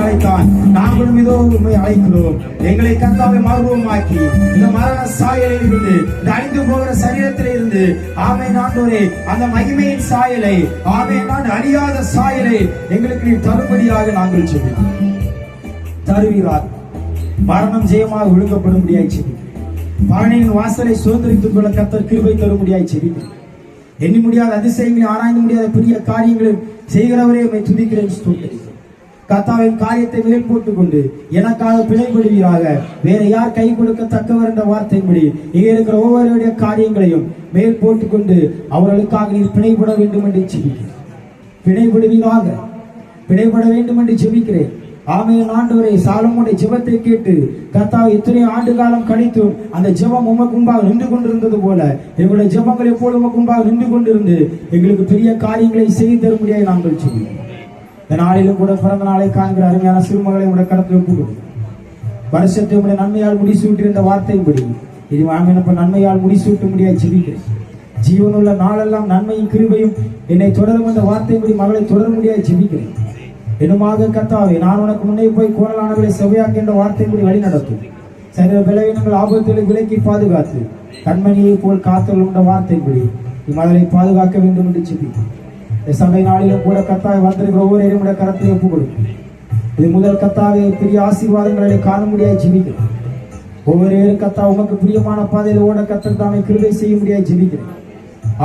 அழைத்தான். நாங்களும் இதோ உண்மை அழைக்கிறோம். எங்களை கர்த்தாவை மறுரூபமாக்கி இந்த மரண சாயலில் இருந்து, இந்த அழிந்து போகிற சரீரத்தில் இருந்து, ஆமென் ஆண்டவரே, அந்த மகிமையின் சாயலை, ஆமென் ஆண்டு அழியாத சாயலை எங்களுக்கு தரும்படியாக நாங்கள் சொல்கிறோம். தருவீரார். மரணம் ஜெயமாக ஒழுங்கப்படும்படியாய் செபிக்கிறேன். மரணின் வாசலை சுதந்திரித்துக் கொள்ள கர்த்தர் கிருபை தரும்படியாய் செபிக்கிறேன். எண்ணி முடியாத அதிசயங்களை, ஆராய்ந்து முடியாத பெரிய காரியங்களை செய்கிறவரே உம்மை துதிக்கிறேன், ஸ்தோத்திரிக்கிறேன். கர்த்தாவின் காரியத்தை மேல் போட்டுக் கொண்டு எனக்காக பிழைப்படுவீராக. வேற யார் கை கொடுக்க தக்கவர் என்ற வார்த்தையின்படி இங்கே இருக்கிற ஒவ்வொருடைய காரியங்களையும் மேல் போட்டுக்கொண்டு அவர்களுக்காக நீர் பிணைப்பட வேண்டும் என்று செபிக்கிறேன். பிணைப்படுவீராக. பிணைப்பட வேண்டும் என்று செபிக்கிறேன். ஆமென் ஆண்டவரே, சாலமோனுடைய ஜெபத்தை கேட்டு கர்த்தாவே எத்தனை ஆண்டு காலம் கழித்தும் அந்த ஜெபம் உமக்கு முன்பாக நின்று கொண்டிருந்தது போல எங்களுடைய ஜெபங்கள் எப்போது உமக்கு முன்பாக நின்று கொண்டிருந்து எங்களுக்கு பெரிய காரியங்களை செய்து தரும்படியாக நாங்கள் சொல்லுவோம். இந்த நாளிலும் கூட பிறந்த நாளை காண்கிற அருமையான சிறுமகளை உடைய கருத்தில் ஒப்புக்கொள்ளும். வருஷத்தை உடைய நன்மையால் முடிசூட்டிருந்த வார்த்தையின்படி இது ஆமென் நன்மையால் முடிசூட்ட முடியாது செபிக்கிறேன். ஜீவனுள்ள நாளெல்லாம் நன்மையும் கிருபையும் என்னை தொடரும் என்ற வார்த்தையின்படி மகளை தொடர முடியாது செபிக்கிறேன். என்னுமாக கர்த்தாவே, நான் உனக்கு முன்னே போய் கோணலானவர்களை செவ்வையாக்க என்ற வார்த்தையின்படி வழி நடத்தும். சரீர பலவீனங்கள் ஆபத்துகளை விலக்கி பாதுகாத்து கண்மணியை போல் காத்தல் என்ற வார்த்தையின்படி மகளை பாதுகாக்க வேண்டும் என்று செபிக்கிறேன். இந்த சபை நாளிலும் கூட கர்த்தாவை வந்திருக்கிற ஒவ்வொரு கரத்தை ஒப்புக் கொடுக்கும். இது முதல் கர்த்தாவே பெரிய ஆசீர்வாதங்களை காண முடியாது ஜெபிக்கிறேன். ஒவ்வொரு கர்த்தா உமக்கு பிரியமான பாதையில் ஓட கர்த்தர் தாமே கிருபை செய்ய முடியாது ஜெபிக்கிறேன்.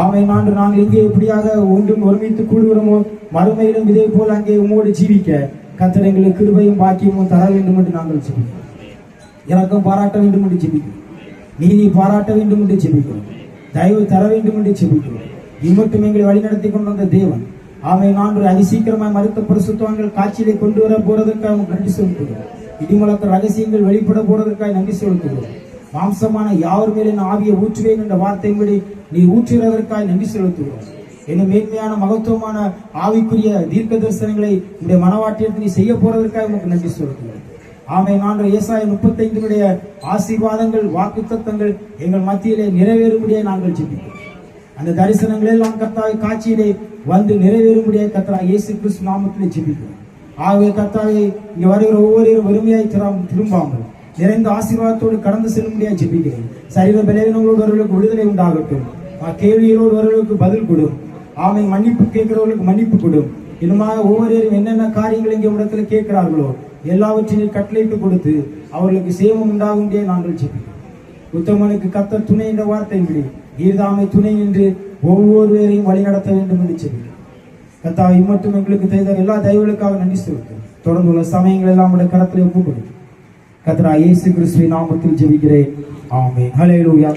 ஆமென் ஆண்டு நாங்கள் இங்கே எப்படியாக ஒன்றும் ஒருமித்து கூடுகிறோமோ மறுமையிலும் இதே போல் அங்கே உமோடு ஜீவிக்க கர்த்தர் எங்களுக்கு கிருபையும் பாக்கியமும் தர வேண்டும் என்று நாங்கள் ஜெபிக்கிறோம். இறக்கம் பாராட்ட வேண்டும் என்று ஜெபிக்கிறோம். நீதி பாராட்ட வேண்டும் என்று ஜெபிக்கிறோம். தயவு தர வேண்டும் என்று ஜெபிக்கிறோம். இம்மட்டும் எங்களை வழிநடத்தி கொண்டு வந்த தேவன் ஆமென் ஆண்டு அதிசீக்கிரமாய் மருத்துவ பரிசுத்தவான்கள் காட்சியிலே கொண்டு வர போறதற்காக நன்றி செலுத்துகிறோம். இடிமுழக்க ரகசியங்கள் வெளிப்பட போறதற்காக நன்றி செலுத்துகிறோம். மாம்சமான யாவர் மேலே ஆவியை ஊற்றுவேன் என்ற வார்த்தையின்படி நீ ஊற்றுவதற்காக நன்றி செலுத்துகிறோம். என்னும் மேன்மையான மகத்துவமான ஆவிக்குரிய தீர்க்க தரிசனங்களை இந்த மனவாட்டியத்தை நீ செய்ய போறதற்காக உனக்கு நன்றி செலுத்துகிறோம். ஆமென் ஆண்டு ஏசாயா 35 ஆசீர்வாதங்கள் வாக்கு தத்தங்கள் எங்கள் மத்தியிலே நிறைவேறும்படியாக நாங்கள் ஜெபிக்கிறோம். அந்த தரிசனங்கள் எல்லாம் கர்த்தாவை காட்சியிலே வந்து நிறைவேறும்படியாக கர்த்தராகிய இயேசு கிறிஸ்து நாமத்திலே ஜெபிக்கிறோம். ஆகவே கர்த்தாவை இங்கே வருகிற ஒவ்வொருவரும் வெறுமையாய் திரும்பாமல் நிறைந்த ஆசீர்வாதத்தோடு கடந்து செல்ல முடியாது ஜெபிக்கிறேன். சரீர பலவீனங்களோடு வருவர்களுக்கு விடுதலை உண்டாகட்டும். கேள்விகளோடு வருவர்களுக்கு பதில் கொடும். ஆமென். மன்னிப்பு கேட்கிறவர்களுக்கு மன்னிப்பு கொடும். இன்னுமாக ஒவ்வொருவரும் என்னென்ன காரியங்கள் இங்கே இடத்துல கேட்கிறார்களோ எல்லாவற்றையும் கட்டளையிட்டு கொடுத்து அவர்களுக்கு சேவம் உண்டாகும் நாங்கள் ஜெபிக்கிறோம். உத்தமனுக்கு கர்த்தர் துணை என்ற வார்த்தையின்படி நீர்தாமை துணை என்று ஒவ்வொருவரையும் வழிநடத்த வேண்டும் என்று ஜெபிக்கிறோம். கர்த்தாவை இம்மட்டும் எங்களுக்கு செய்த எல்லா தயவுகளுக்காக நன்றி செலுத்தும். தொடர்ந்து உள்ள சமயங்கள் எல்லாம் உடைய கரத்தில் ஒப்புக்கொடும். கர்த்தராகிய இயேசு கிறிஸ்துவின் நாமத்தில் ஜெபிக்கிறேன். ஆமென். ஹல்லேலூயா.